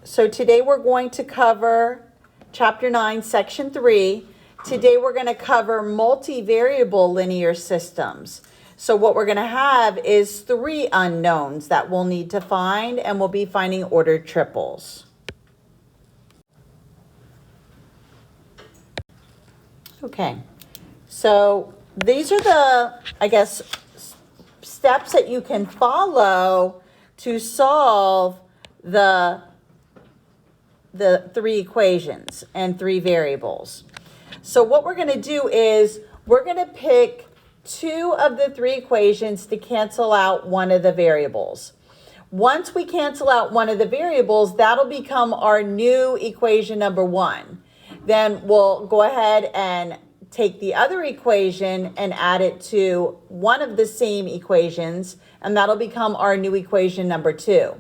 So today we're going to cover Chapter 9, Section 3. Today we're going to cover multivariable linear systems. So what we're going to have is 3 unknowns that we'll need to find, and we'll be finding ordered triples. Okay, so these are the, steps that you can follow to solve the 3 equations and 3 variables. So what we're going to do is we're going to pick 2 of the 3 equations to cancel out one of the variables. Once we cancel out one of the variables, that'll become our new equation number 1. Then we'll go ahead and take the other equation and add it to one of the same equations, and that'll become our new equation number 2.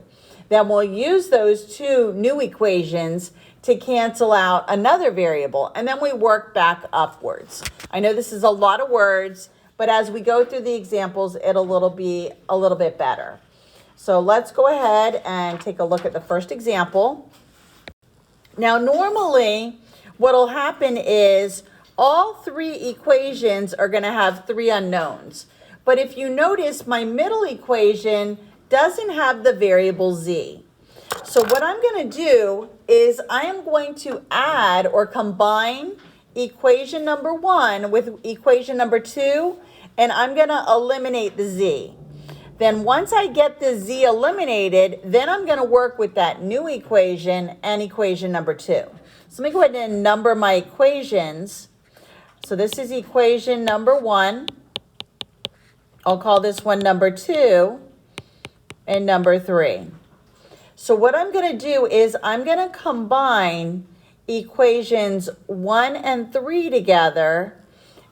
Then we'll use those 2 new equations to cancel out another variable, and then we work back upwards. I know this is a lot of words, but as we go through the examples, it'll be a little bit better. So let's go ahead and take a look at the first example. Now, normally, what'll happen is all 3 equations are going to have 3 unknowns. But if you notice, my middle equation doesn't have the variable z. So what I'm going to do is I am going to add or combine equation number 1 with equation number 2, and I'm going to eliminate the z. Then once I get the z eliminated, then I'm going to work with that new equation and equation number 2. So let me go ahead and number my equations. So this is equation number 1. I'll call this one number 2 and number 3. So what I'm going to do is I'm going to combine equations 1 and 3 together,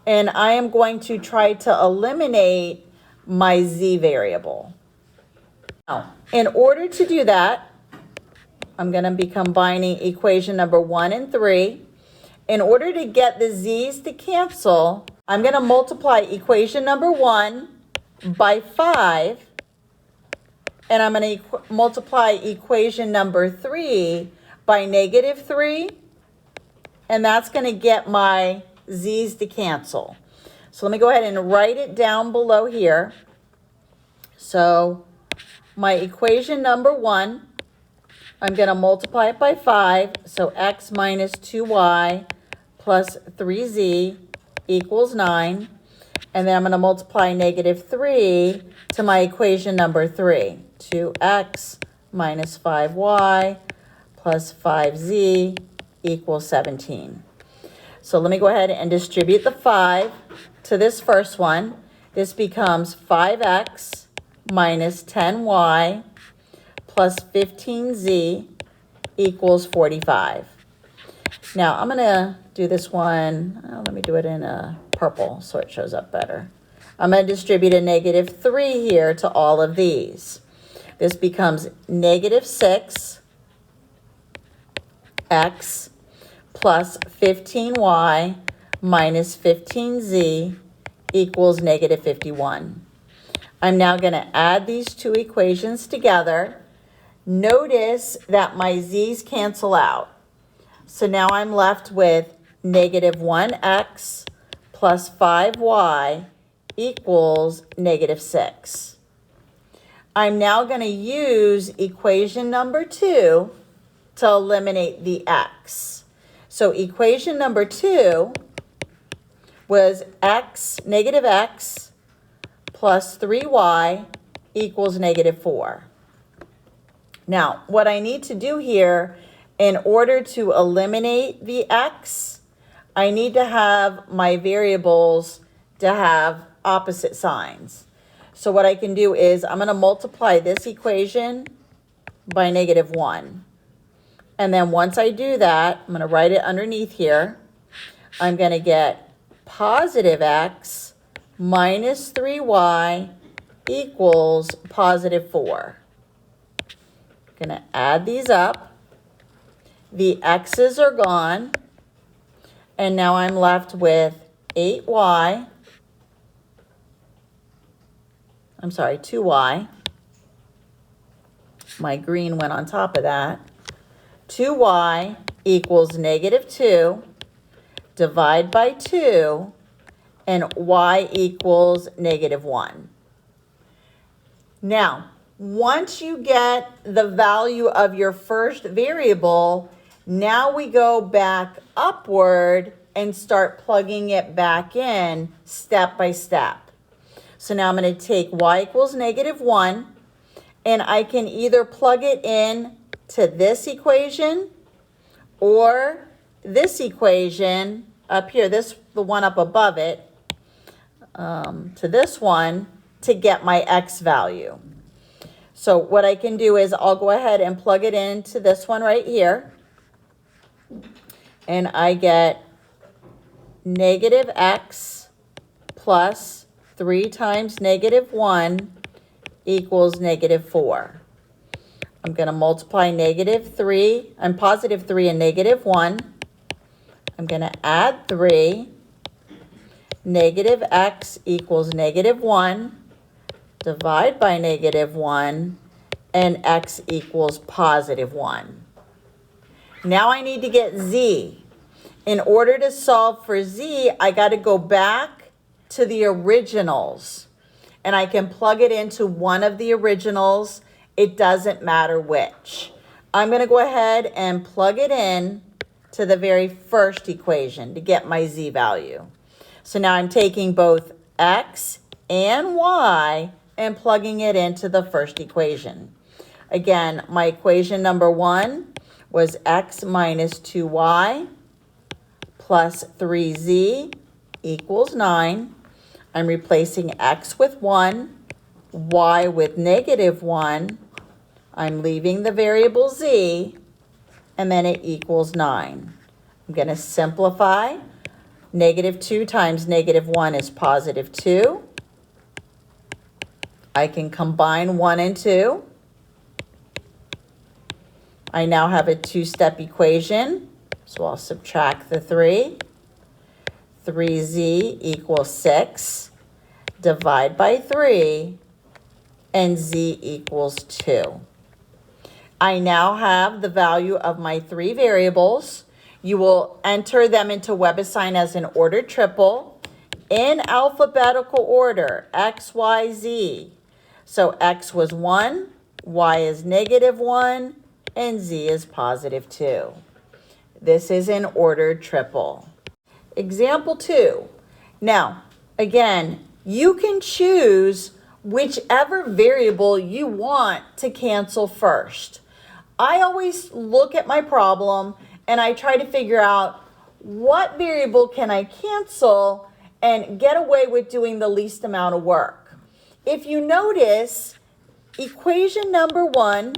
and I am going to try to eliminate my z variable. Now, in order to do that, I'm going to be combining equation number 1 and 3. In order to get the z's to cancel, I'm going to multiply equation number 1 by 5, and I'm going to multiply equation number 3 by negative 3, and that's going to get my z's to cancel. So let me go ahead and write it down below here. So my equation number 1, I'm going to multiply it by 5, so x minus 2y plus 3z equals 9. And then I'm going to multiply negative 3 to my equation number 3. 2x minus 5y plus 5z equals 17. So let me go ahead and distribute the 5 to this first one. This becomes 5x minus 10y plus 15z equals 45. Now I'm going to do this one, let me do it in a purple so it shows up better. I'm going to distribute a negative 3 here to all of these. This becomes negative 6x plus 15y minus 15z equals negative 51. I'm now going to add these 2 equations together. Notice that my z's cancel out. So now I'm left with negative 1x plus 5y equals negative 6. I'm now going to use equation number 2 to eliminate the x. So equation number 2 was negative x plus 3y equals negative 4. Now, what I need to do here, in order to eliminate the x, I need to have my variables to have opposite signs. So what I can do is I'm going to multiply this equation by negative 1. And then once I do that, I'm going to write it underneath here. I'm going to get positive x minus 3y equals positive 4. I'm going to add these up. The x's are gone. And now I'm left with 2y. My green went on top of that. 2y equals negative 2, divide by 2, and y equals negative 1. Now, once you get the value of your first variable, now we go back upward and start plugging it back in step by step. So now I'm going to take y equals negative 1, and I can either plug it in to this equation or this equation up here, the one up above it, to this one to get my x value. So what I can do is I'll go ahead and plug it into this one right here, and I get negative x plus 3 times negative 1 equals negative 4. I'm going to multiply negative 3, I'm positive 3 and negative 1. I'm going to add 3. Negative x equals negative 1. Divide by negative 1, and x equals positive 1. Now I need to get z. In order to solve for z, I got to go back to the originals, and I can plug it into one of the originals. It doesn't matter which. I'm going to go ahead and plug it in to the very first equation to get my z value. So now I'm taking both x and y and plugging it into the first equation. Again, my equation number 1 was x minus 2y plus 3z equals 9. I'm replacing x with 1, y with negative 1. I'm leaving the variable z, and then it equals 9. I'm going to simplify. Negative 2 times negative 1 is positive 2. I can combine 1 and 2. I now have a two-step equation, so I'll subtract the 3. 3z equals 6. Divide by 3, and z equals 2. I now have the value of my 3 variables. You will enter them into WebAssign as an ordered triple in alphabetical order, x, y, z. So x was 1, y is negative 1, and z is positive 2. This is an ordered triple. Example 2. Now, again, you can choose whichever variable you want to cancel first. I always look at my problem and I try to figure out what variable can I cancel and get away with doing the least amount of work. If you notice, equation number 1,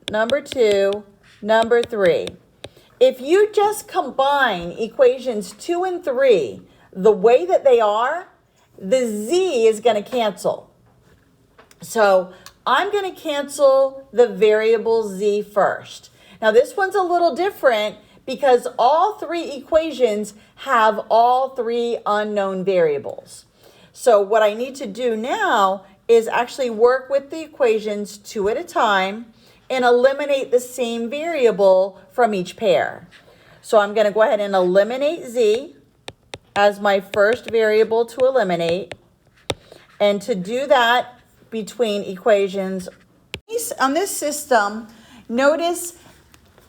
number 2, number 3, if you just combine equations 2 and 3 the way that they are, the z is going to cancel. So I'm going to cancel the variable z first. Now this one's a little different because all 3 equations have all 3 unknown variables. So what I need to do now is actually work with the equations 2 at a time and eliminate the same variable from each pair. So I'm going to go ahead and eliminate z as my first variable to eliminate. And to do that between equations, on this system, notice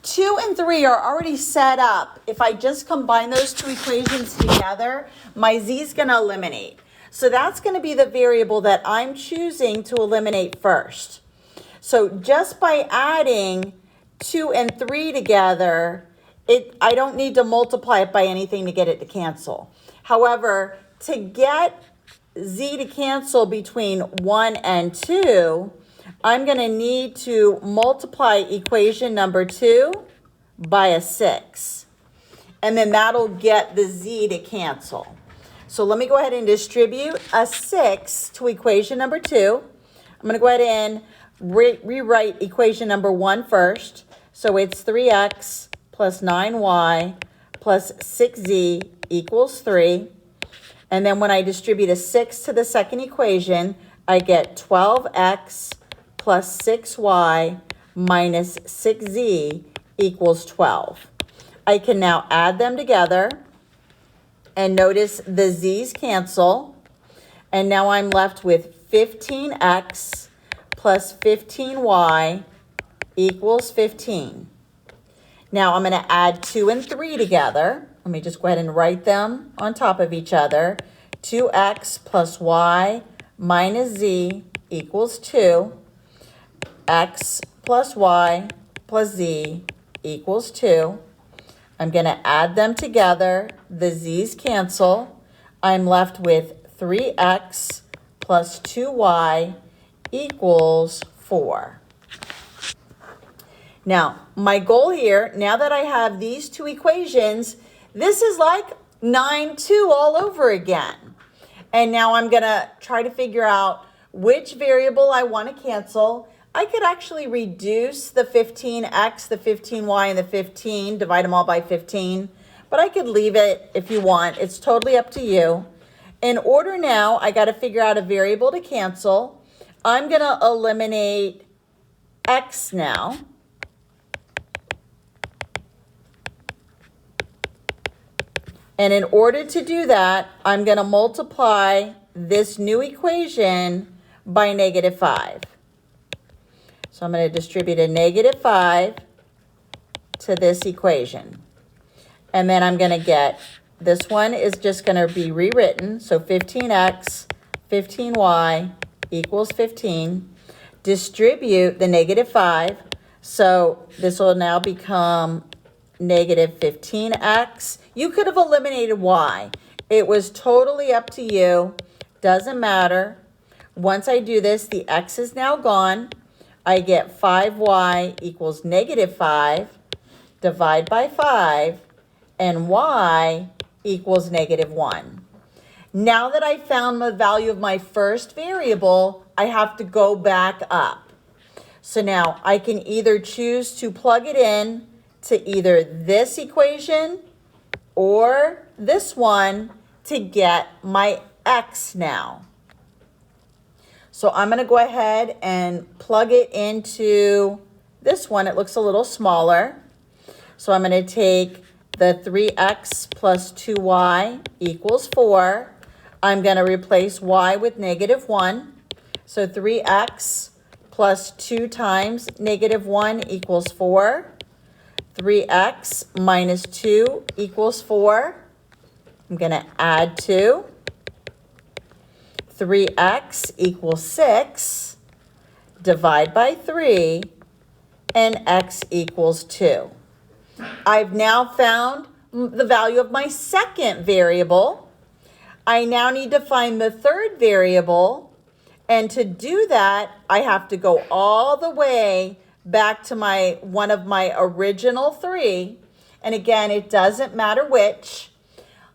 2 and 3 are already set up. If I just combine those 2 equations together, my z is going to eliminate. So that's going to be the variable that I'm choosing to eliminate first. So just by adding 2 and 3 together, I don't need to multiply it by anything to get it to cancel. However, to get z to cancel between 1 and 2, I'm going to need to multiply equation number 2 by a 6. And then that'll get the z to cancel. So let me go ahead and distribute a 6 to equation number 2. I'm going to go ahead and rewrite equation number 1 first. So it's 3x plus 9y plus 6z equals 3. And then when I distribute a 6 to the second equation, I get 12x plus 6y minus 6z equals 12. I can now add them together, and notice the z's cancel, and now I'm left with 15x plus 15y equals 15. Now I'm going to add 2 and 3 together. Let me just go ahead and write them on top of each other. 2x plus y minus z equals 2. X plus y plus z equals 2. I'm going to add them together. The z's cancel. I'm left with 3x plus 2y equals 4. Now, my goal here, now that I have these two equations, this is like 9-2 all over again. And now I'm going to try to figure out which variable I want to cancel. I could actually reduce the 15x, the 15y, and the 15, divide them all by 15. But I could leave it if you want. It's totally up to you. In order now, I got to figure out a variable to cancel. I'm going to eliminate x now. And in order to do that, I'm going to multiply this new equation by -5. So I'm going to distribute a -5 to this equation. And then I'm going to get, this one is just going to be rewritten. So 15x, 15y equals 15. Distribute the -5. So this will now become -15x. You could have eliminated y. It was totally up to you. Doesn't matter. Once I do this, the x is now gone. I get 5y equals -5. Divide by 5. And y equals -1. Now that I found the value of my first variable, I have to go back up. So now I can either choose to plug it in to either this equation or this one to get my x now. So I'm going to go ahead and plug it into this one. It looks a little smaller. So I'm going to take the 3x plus 2y equals 4. I'm going to replace y with -1. So 3x plus 2 times -1 equals 4. 3x minus 2 equals 4. I'm going to add 2. 3x equals 6. Divide by 3. And x equals 2. I've now found the value of my second variable. I now need to find the third variable. And to do that, I have to go all the way back to one of my original 3. And again, it doesn't matter which.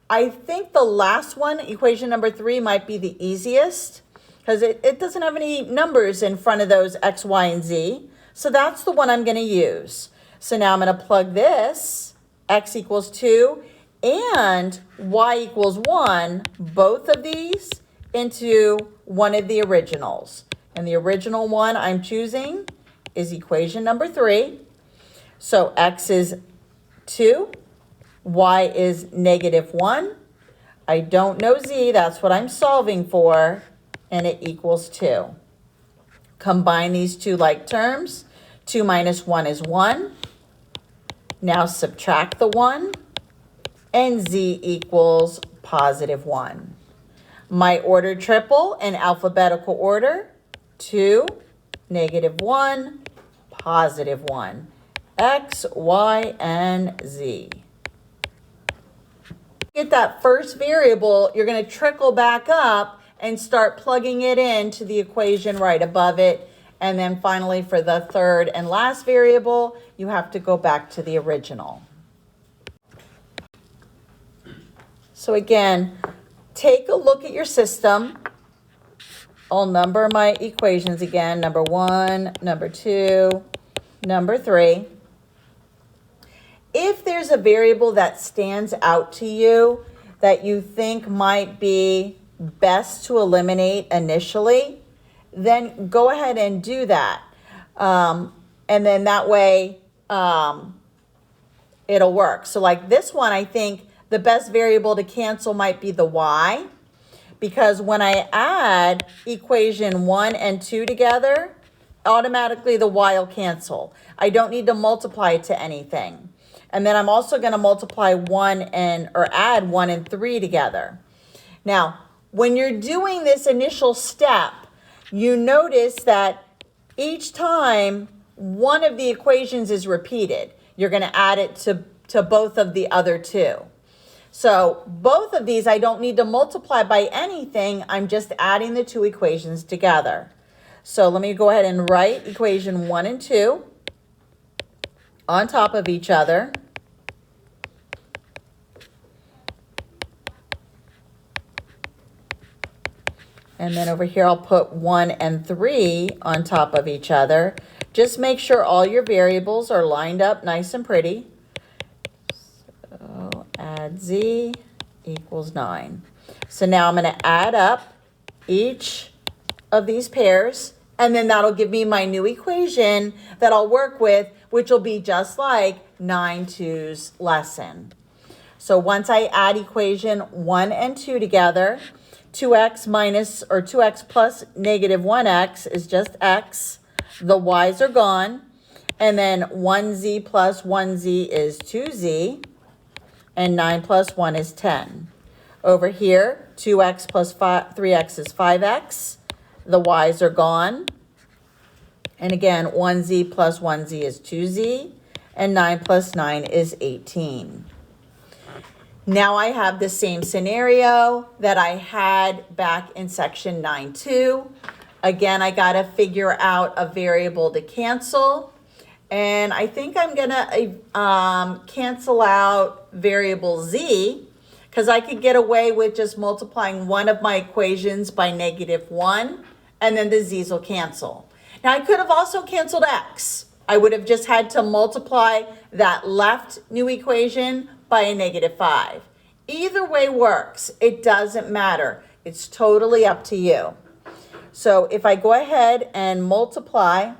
I think the last one, equation number 3, might be the easiest because it doesn't have any numbers in front of those x, y, and z. So that's the one I'm going to use. So now I'm going to plug this, x equals 2, and y equals 1, both of these, into one of the originals. And the original one I'm choosing is equation number 3. So x is 2, y is -1. I don't know z, that's what I'm solving for, and it equals 2. Combine these two like terms. 2 minus 1 is 1. Now subtract the 1, and z equals +1. My order triple in alphabetical order: 2, -1, +1. X, Y, and Z. Get that first variable, you're going to trickle back up and start plugging it into the equation right above it. And then finally, for the third and last variable, you have to go back to the original. So again, take a look at your system. I'll number my equations again: number 1, number 2, number 3. If there's a variable that stands out to you that you think might be best to eliminate initially, then go ahead and do that. And then that way it'll work. So like this one, I think the best variable to cancel might be the y, because when I add equation 1 and 2 together, automatically the y will cancel. I don't need to multiply it to anything. And then I'm also going to multiply add 1 and 3 together. Now, when you're doing this initial step, you notice that each time one of the equations is repeated, you're going to add it to both of the other two. So both of these, I don't need to multiply by anything. I'm just adding the two equations together. So let me go ahead and write equation 1 and 2 on top of each other. And then over here, I'll put 1 and 3 on top of each other. Just make sure all your variables are lined up nice and pretty. So add z equals 9. So now I'm going to add up each of these pairs, and then that'll give me my new equation that I'll work with, which will be just like 9-2's lesson. So once I add equation 1 and 2 together, 2x plus negative 1x is just x. The y's are gone. And then 1z plus 1z is 2z. And 9 plus 1 is 10. Over here, 2x plus 3x is 5x. The y's are gone. And again, 1z plus 1z is 2z. And 9 plus 9 is 18. Now I have the same scenario that I had back in section 9.2. Again, I got to figure out a variable to cancel. And I think I'm going to cancel out variable z, because I could get away with just multiplying one of my equations by -1, and then the z's will cancel. Now I could have also canceled x. I would have just had to multiply that left new equation by a -5. Either way works. It doesn't matter. It's totally up to you. So if I go ahead and multiply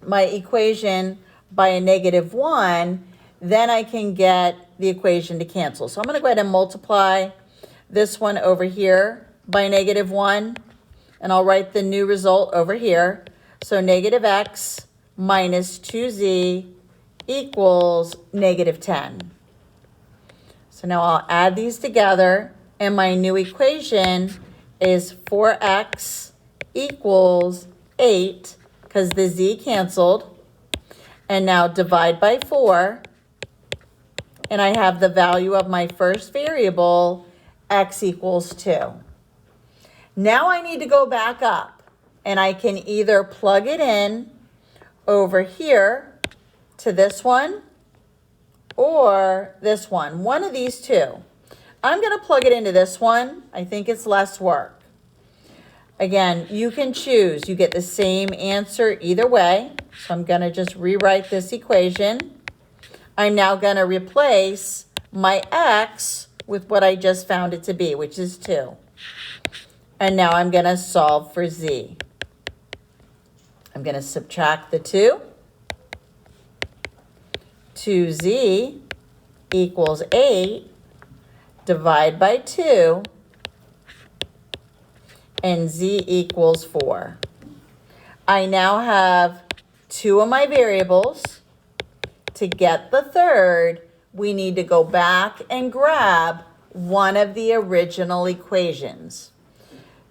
my equation by a -1, then I can get the equation to cancel. So I'm going to go ahead and multiply this one over here by -1, and I'll write the new result over here. So -x minus 2z equals -10. So now I'll add these together, and my new equation is 4x equals 8, because the z canceled. And now divide by 4, and I have the value of my first variable, x equals 2. Now I need to go back up, and I can either plug it in over here to this one, or this one of these two. I'm going to plug it into this one. I think it's less work. Again, you can choose. You get the same answer either way. So I'm going to just rewrite this equation. I'm now going to replace my x with what I just found it to be, which is 2. And now I'm going to solve for z. I'm going to subtract the 2. 2z equals 8, divide by 2, and z equals 4. I now have 2 of my variables. To get the third, we need to go back and grab one of the original equations.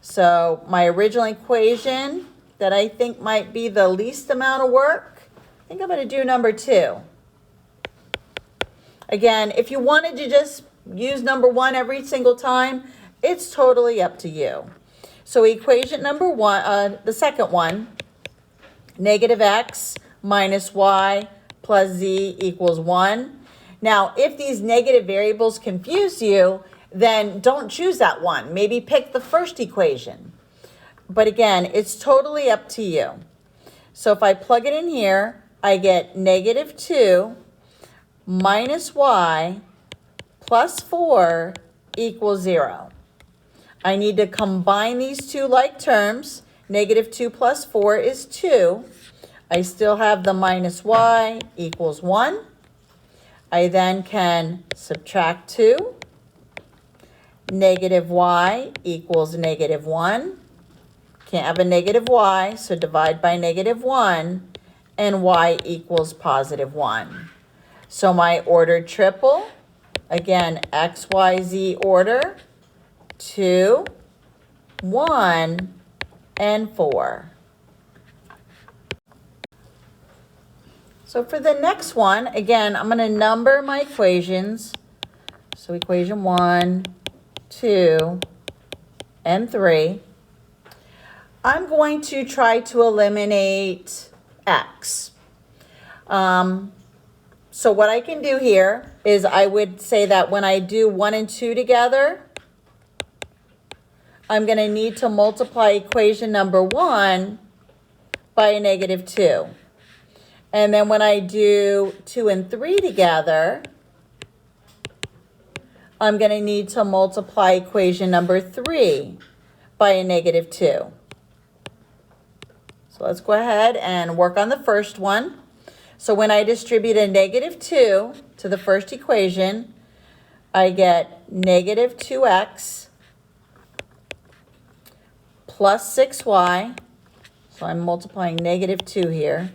So my original equation that I think might be the least amount of work, I think I'm going to do number 2. Again, if you wanted to just use number 1 every single time, it's totally up to you. So equation number 1, the second one, -x minus y plus z equals 1. Now, if these negative variables confuse you, then don't choose that one. Maybe pick the first equation. But again, it's totally up to you. So if I plug it in here, I get -2 minus y plus 4 equals 0. I need to combine these two like terms. -2 plus 4 is 2. I still have the minus y equals 1. I then can subtract 2. Negative y equals negative 1. Can't have a negative y, so divide by negative 1, and y equals positive 1. So my ordered triple, again, x, y, z order, 2, 1, and 4. So for the next one, again, I'm going to number my equations. So equation 1, 2, and 3. I'm going to try to eliminate x. So what I can do here is I would say that when I do 1 and 2 together, I'm going to need to multiply equation number 1 by a negative 2. And then when I do 2 and 3 together, I'm going to need to multiply equation number 3 by a negative 2. So let's go ahead and work on the first one. So when I distribute a negative 2 to the first equation, I get negative 2x plus 6y. So I'm multiplying negative 2 here.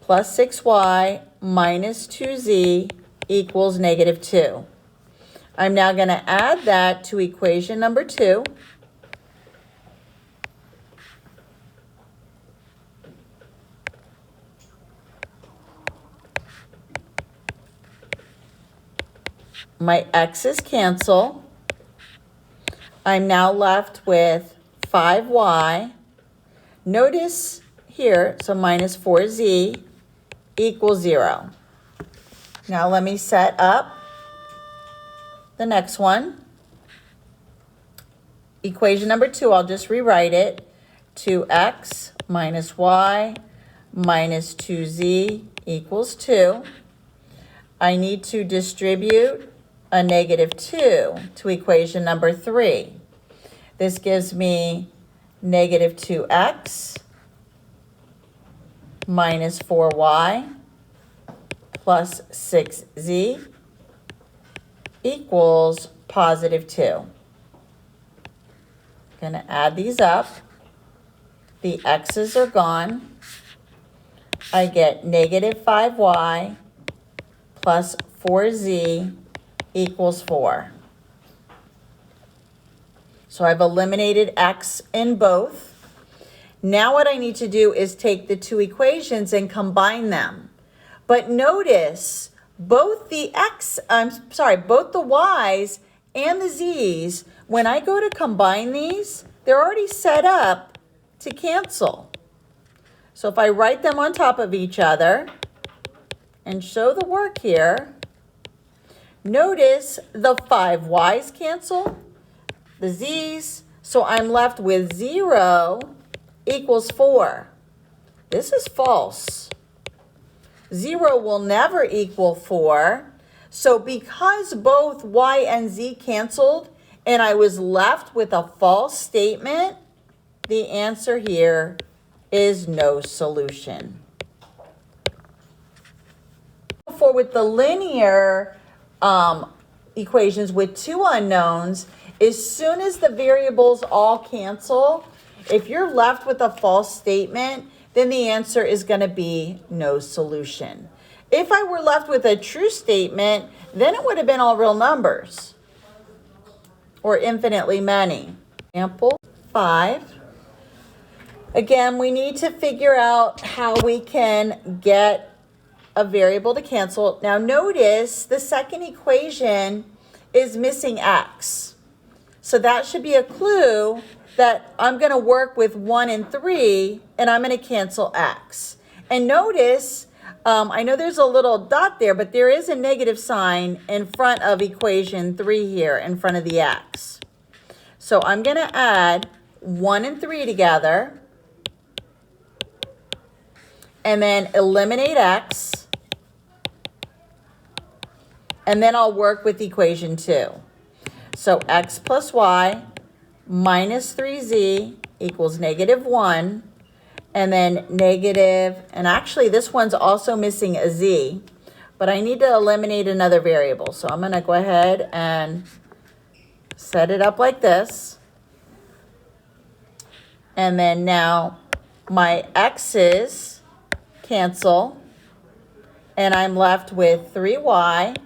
Plus 6y minus 2z equals negative 2. I'm now going to add that to equation number 2. My x's cancel. I'm now left with 5y. Notice here, so minus 4z equals 0. Now let me set up the next one. Equation number 2, I'll just rewrite it. 2x minus y minus 2z equals 2. I need to distribute a negative 2 to equation number 3. This gives me negative 2x minus 4y plus 6z equals positive 2. Going to add these up. The x's are gone. I get negative 5y plus 4z equals 4. So I've eliminated x in both. Now what I need to do is take the two equations and combine them. But notice both the both the y's and the z's, when I go to combine these, they're already set up to cancel. So if I write them on top of each other and show the work here, notice the 5y's cancel, the z's, so I'm left with 0 equals 4. This is false. 0 will never equal 4. So because both y and z canceled and I was left with a false statement, the answer here is no solution. For with the linear equations with two unknowns, as soon as the variables all cancel, if you're left with a false statement, then the answer is going to be no solution. If I were left with a true statement, then it would have been all real numbers or infinitely many. Example 5. Again, we need to figure out how we can get a variable to cancel. Now notice the second equation is missing x. So that should be a clue that I'm going to work with 1 and 3, and I'm going to cancel x. And notice, I know there's a little dot there, but there is a negative sign in front of equation 3 here, in front of the x. So I'm going to add 1 and 3 together, and then eliminate x, and then I'll work with equation 2. So x plus y minus 3z equals negative 1, and then negative, and actually this one's also missing a z, but I need to eliminate another variable. So I'm going to go ahead and set it up like this. And then now my x's cancel, and I'm left with 3y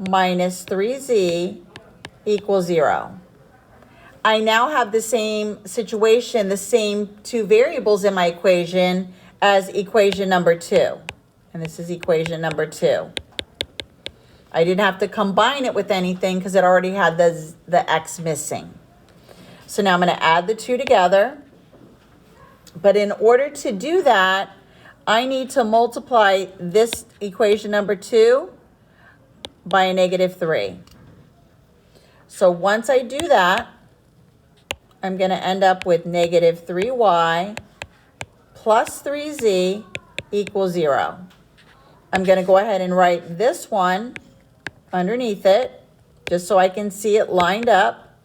minus 3z equals 0. I now have the same situation, the same two variables in my equation as equation number 2. And this is equation number 2. I didn't have to combine it with anything because it already had the x missing. So now I'm going to add the two together. But in order to do that, I need to multiply this equation number 2 by a -3. So once I do that, I'm going to end up with -3y plus 3z equals 0. I'm going to go ahead and write this one underneath it, just so I can see it lined up.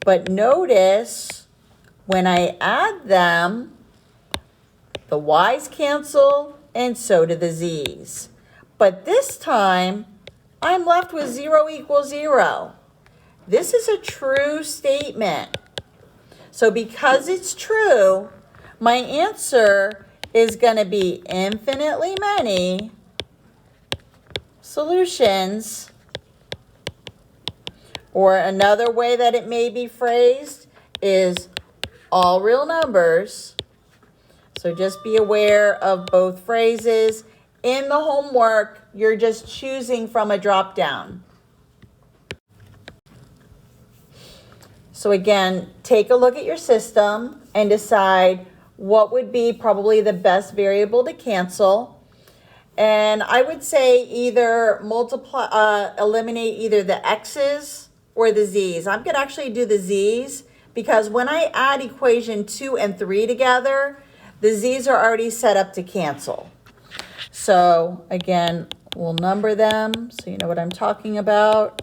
But notice when I add them, the y's cancel and so do the z's. But this time, I'm left with 0 equals 0. This is a true statement. So because it's true, my answer is going to be infinitely many solutions. Or another way that it may be phrased is all real numbers. So just be aware of both phrases. In the homework, you're just choosing from a drop down. So again, take a look at your system and decide what would be probably the best variable to cancel. And I would say either eliminate either the x's or the z's. I'm going to actually do the z's because when I add equation 2 and 3 together, the z's are already set up to cancel. So again, we'll number them so you know what I'm talking about.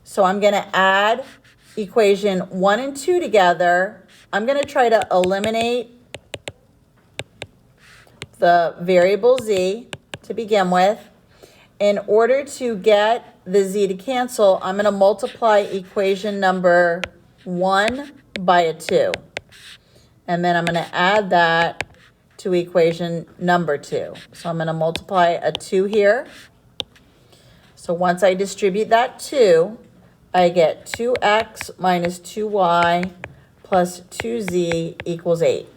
So I'm going to add equation 1 and 2 together. I'm going to try to eliminate the variable z to begin with. In order to get the z to cancel, I'm going to multiply equation number 1 by a 2. And then I'm going to add that to equation number 2. So I'm going to multiply a 2 here. So once I distribute that 2, I get 2x minus 2y plus 2z equals 8.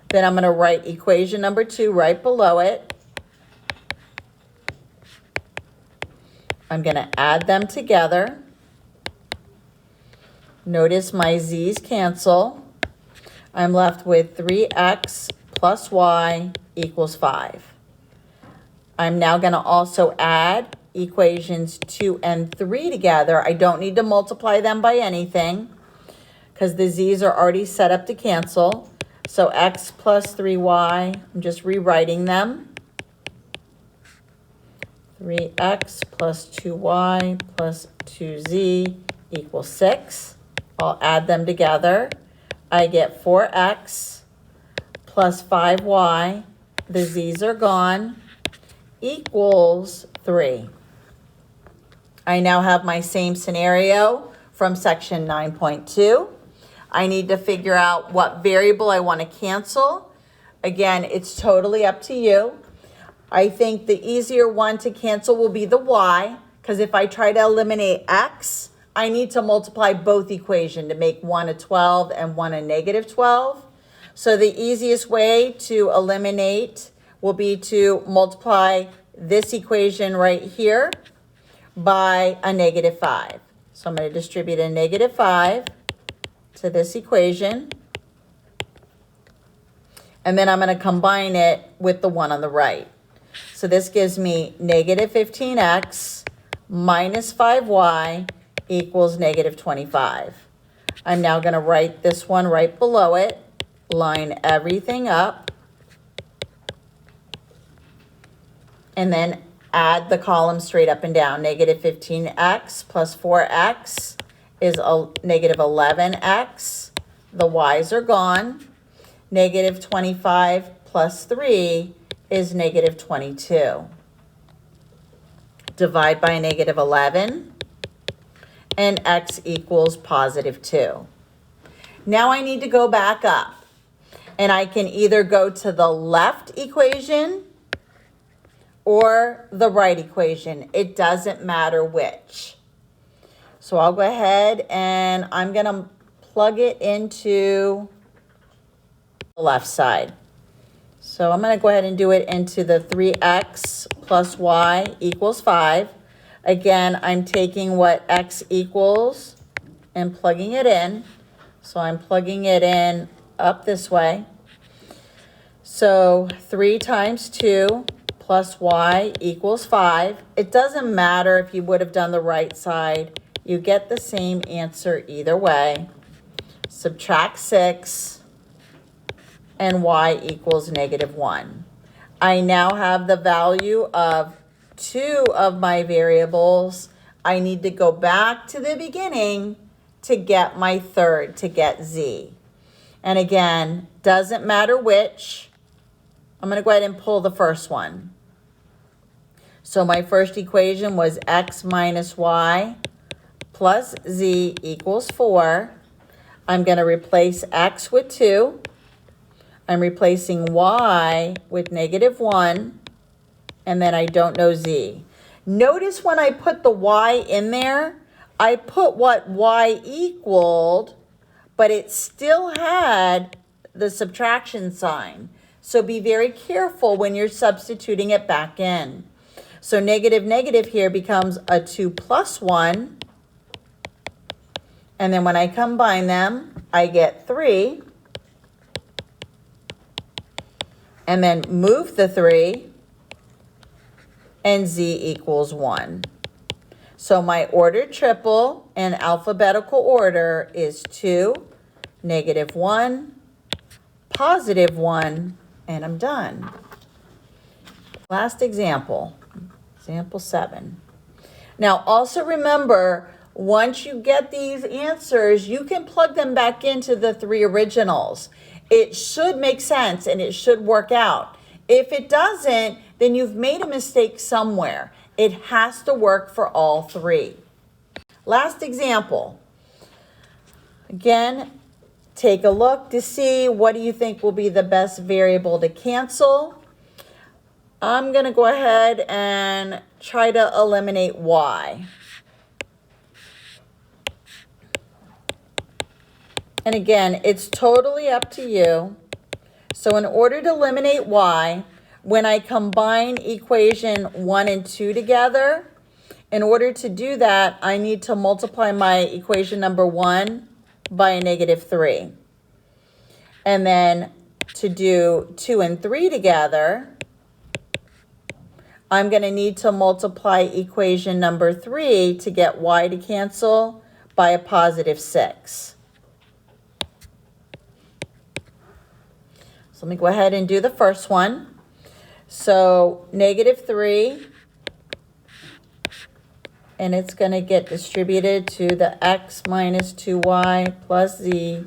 Then I'm going to write equation number 2 right below it. I'm going to add them together. Notice my z's cancel. I'm left with 3x plus y equals 5. I'm now going to also add equations 2 and 3 together. I don't need to multiply them by anything because the z's are already set up to cancel. So x plus 3y, I'm just rewriting them. 3x plus 2y plus 2z equals 6. I'll add them together. I get 4x plus 5y, the z's are gone, equals 3. I now have my same scenario from section 9.2. I need to figure out what variable I want to cancel. Again, it's totally up to you. I think the easier one to cancel will be the y, because if I try to eliminate x, I need to multiply both equations to make one a 12 and one a -12. So the easiest way to eliminate will be to multiply this equation right here by a -5. So I'm going to distribute a -5 to this equation. And then I'm going to combine it with the one on the right. So this gives me -15x minus 5y equals -25. I'm now going to write this one right below it, line everything up, and then add the columns straight up and down. -15x plus 4x is -11x. The y's are gone. -25 plus 3 is -22. divide by negative 11, and x equals positive 2. Now I need to go back up, and I can either go to the left equation or the right equation. It doesn't matter which. So I'll go ahead and I'm going to plug it into the left side. So I'm going to go ahead and do it into the 3x plus y equals 5. Again, I'm taking what x equals and plugging it in. So I'm plugging it in up this way. So 3 times 2 plus y equals 5. It doesn't matter if you would have done the right side. You get the same answer either way. Subtract 6, and y equals negative 1. I now have the value of 2 of my variables. I need to go back to the beginning to get my third, to get z. And again, doesn't matter which. I'm going to go ahead and pull the first one. So my first equation was x minus y plus z equals 4. I'm going to replace x with 2. I'm replacing y with negative 1. And then I don't know z. Notice when I put the y in there, I put what y equaled, but it still had the subtraction sign. So be very careful when you're substituting it back in. So negative negative here becomes a 2 plus 1. And then when I combine them, I get 3. And then move the 3, and z equals 1. So my ordered triple in alphabetical order is 2, negative 1, positive 1, and I'm done. Last example, example 7. Now also remember, once you get these answers, you can plug them back into the 3 originals. It should make sense and it should work out. If it doesn't, then you've made a mistake somewhere. It has to work for all 3. Last example. Again, take a look to see what do you think will be the best variable to cancel. I'm going to go ahead and try to eliminate y. And again, it's totally up to you. So in order to eliminate y, when I combine equation 1 and 2 together, in order to do that, I need to multiply my equation number 1 by a negative 3. And then to do 2 and 3 together, I'm going to need to multiply equation number 3 to get y to cancel by a positive 6. So let me go ahead and do the first one. So negative 3, and it's going to get distributed to the x minus 2y plus z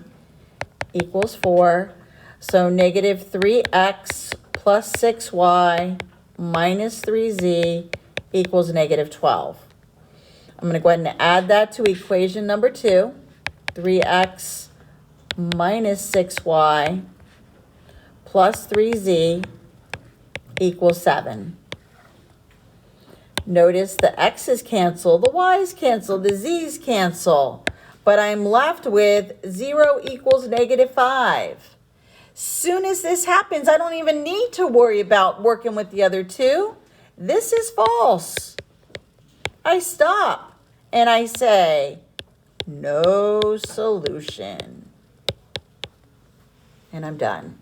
equals 4. So negative 3x plus 6y minus 3z equals negative 12. I'm going to go ahead and add that to equation number 2. 3x minus 6y plus 3z equals 7. Notice the x's cancel, the y's cancel, the z's cancel, but I'm left with 0 equals negative 5. Soon as this happens, I don't even need to worry about working with the other 2. This is false. I stop and I say, no solution. And I'm done.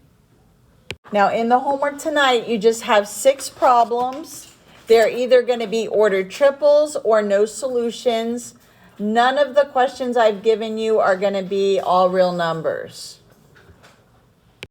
Now in the homework tonight, you just have 6 problems. They're either going to be ordered triples or no solutions. None of the questions I've given you are going to be all real numbers.